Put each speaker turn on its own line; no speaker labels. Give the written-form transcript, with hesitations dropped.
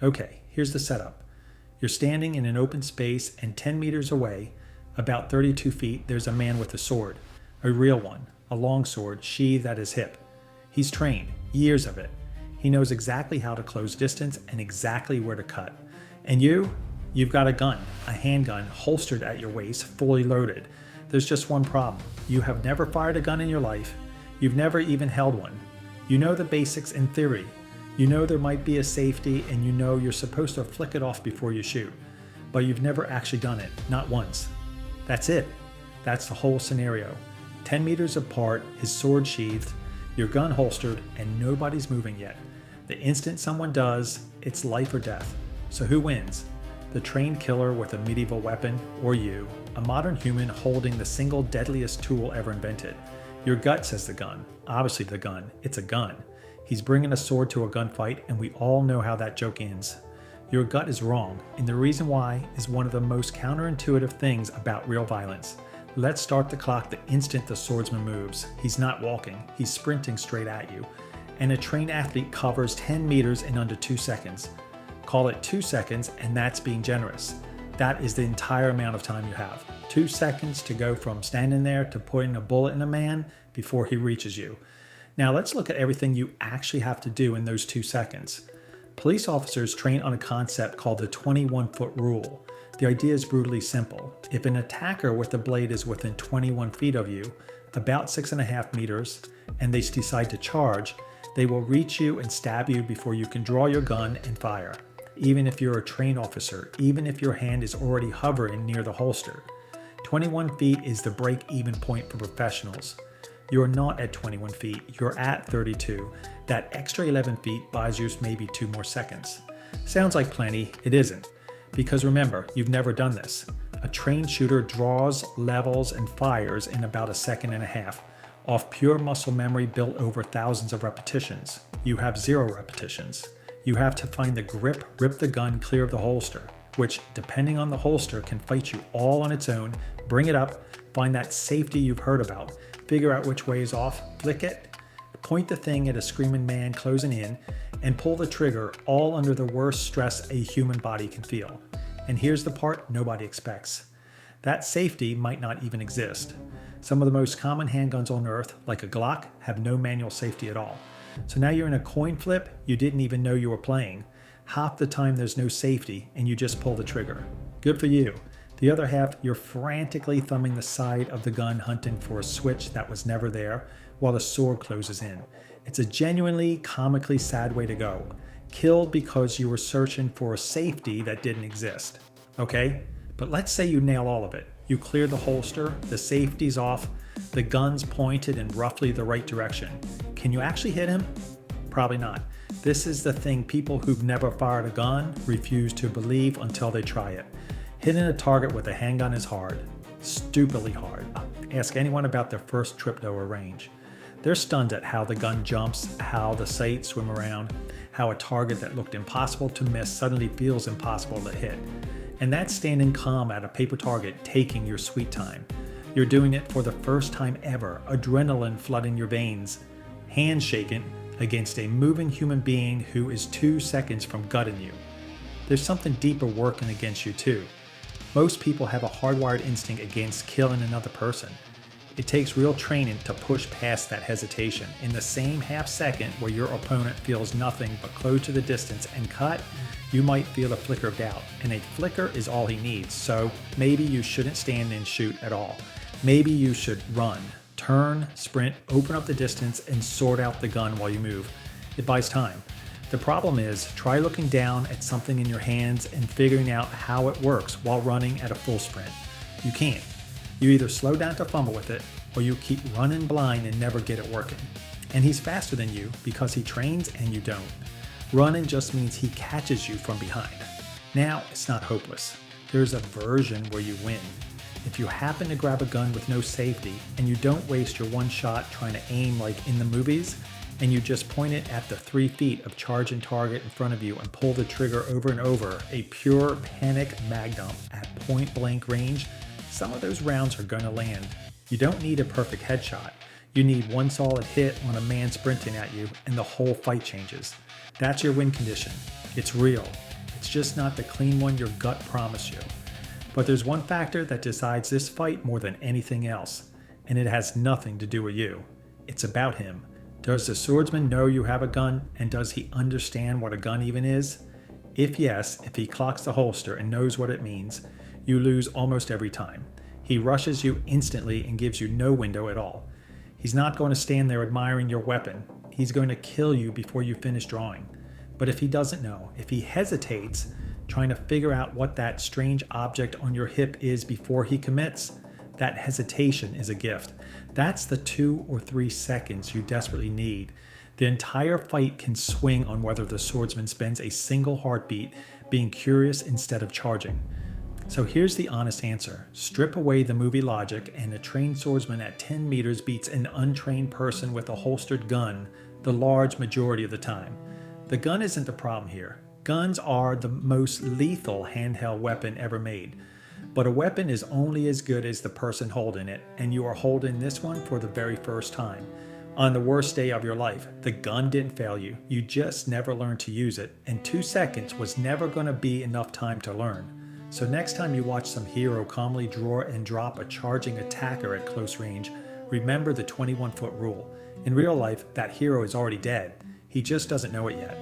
Okay, here's the setup. You're standing in an open space, and 10 meters away, about 32 feet, there's a man with a sword. A real one, a long sword sheathed at his hip. He's trained, years of it. He knows exactly how to close distance and exactly where to cut. And you've got a gun, a handgun, holstered at your waist, fully loaded. There's just one problem. You have never fired a gun in your life. You've never even held one. You know the basics in theory. You know there might be a safety, and you know you're supposed to flick it off before you shoot. But you've never actually done it, not once. That's it. That's the whole scenario. 10 meters apart, his sword sheathed, your gun holstered, and nobody's moving yet. The instant someone does, it's life or death. So who wins? The trained killer with a medieval weapon, or you, a modern human holding the single deadliest tool ever invented? Your gut says the gun. Obviously the gun. It's a gun. He's bringing a sword to a gunfight, and we all know how that joke ends. Your gut is wrong, and the reason why is one of the most counterintuitive things about real violence. Let's start the clock the instant the swordsman moves. He's not walking, he's sprinting straight at you. And a trained athlete covers 10 meters in under 2 seconds. Call it 2 seconds, and that's being generous. That is the entire amount of time you have. 2 seconds to go from standing there to putting a bullet in a man before he reaches you. Now let's look at everything you actually have to do in those 2 seconds. Police officers train on a concept called the 21-foot rule. The idea is brutally simple. If an attacker with a blade is within 21 feet of you, about 6.5 meters, and they decide to charge, they will reach you and stab you before you can draw your gun and fire. Even if you're a trained officer, even if your hand is already hovering near the holster. 21 feet is the break-even point for professionals. You're not at 21 feet, you're at 32. That extra 11 feet buys you maybe 2 more seconds. Sounds like plenty, it isn't. Because remember, you've never done this. A trained shooter draws, levels, and fires in about 1.5 seconds, off pure muscle memory built over thousands of repetitions. You have 0 repetitions. You have to find the grip, rip the gun clear of the holster, which, depending on the holster, can fight you all on its own. Bring it up, find that safety you've heard about, figure out which way is off, flick it, point the thing at a screaming man closing in, and pull the trigger, all under the worst stress a human body can feel. And here's the part nobody expects. That safety might not even exist. Some of the most common handguns on earth, like a Glock, have no manual safety at all. So now you're in a coin flip you didn't even know you were playing. Half the time there's no safety and you just pull the trigger. Good for you. The other half, you're frantically thumbing the side of the gun hunting for a switch that was never there while the sword closes in. It's a genuinely comically sad way to go. Killed because you were searching for a safety that didn't exist. Okay? But let's say you nail all of it. You clear the holster, the safety's off, the gun's pointed in roughly the right direction. Can you actually hit him? Probably not. This is the thing people who've never fired a gun refuse to believe until they try it. Hitting a target with a handgun is hard. Stupidly hard. Ask anyone about their first trip to a range. They're stunned at how the gun jumps, how the sights swim around, how a target that looked impossible to miss suddenly feels impossible to hit. And that's standing calm at a paper target, taking your sweet time. You're doing it for the first time ever, adrenaline flooding your veins, hands shaking against a moving human being who is 2 seconds from gutting you. There's something deeper working against you too. Most people have a hardwired instinct against killing another person. It takes real training to push past that hesitation. In the same half second where your opponent feels nothing but close to the distance and cut, you might feel a flicker of doubt, and a flicker is all he needs. So maybe you shouldn't stand and shoot at all. Maybe you should run, turn, sprint, open up the distance, and sort out the gun while you move. It buys time. The problem is, try looking down at something in your hands and figuring out how it works while running at a full sprint. You can't. You either slow down to fumble with it, or you keep running blind and never get it working. And he's faster than you because he trains and you don't. Running just means he catches you from behind. Now, it's not hopeless. There's a version where you win. If you happen to grab a gun with no safety and you don't waste your one shot trying to aim like in the movies, and you just point it at the 3 feet of charging target in front of you and pull the trigger over and over, a pure panic mag dump at point blank range, some of those rounds are gonna land. You don't need a perfect headshot. You need one solid hit on a man sprinting at you and the whole fight changes. That's your win condition. It's real. It's just not the clean one your gut promised you. But there's one factor that decides this fight more than anything else, and it has nothing to do with you. It's about him. Does the swordsman know you have a gun, and does he understand what a gun even is? If yes, if he clocks the holster and knows what it means, you lose almost every time. He rushes you instantly and gives you no window at all. He's not going to stand there admiring your weapon. He's going to kill you before you finish drawing. But if he doesn't know, if he hesitates, trying to figure out what that strange object on your hip is before he commits, that hesitation is a gift. That's the 2 or 3 seconds you desperately need. The entire fight can swing on whether the swordsman spends a single heartbeat being curious instead of charging. So here's the honest answer. Strip away the movie logic, and a trained swordsman at 10 meters beats an untrained person with a holstered gun the large majority of the time. The gun isn't the problem here. Guns are the most lethal handheld weapon ever made. But a weapon is only as good as the person holding it, and you are holding this one for the very first time. On the worst day of your life, the gun didn't fail you. You just never learned to use it, and 2 seconds was never going to be enough time to learn. So next time you watch some hero calmly draw and drop a charging attacker at close range, remember the 21-foot rule. In real life, that hero is already dead. He just doesn't know it yet.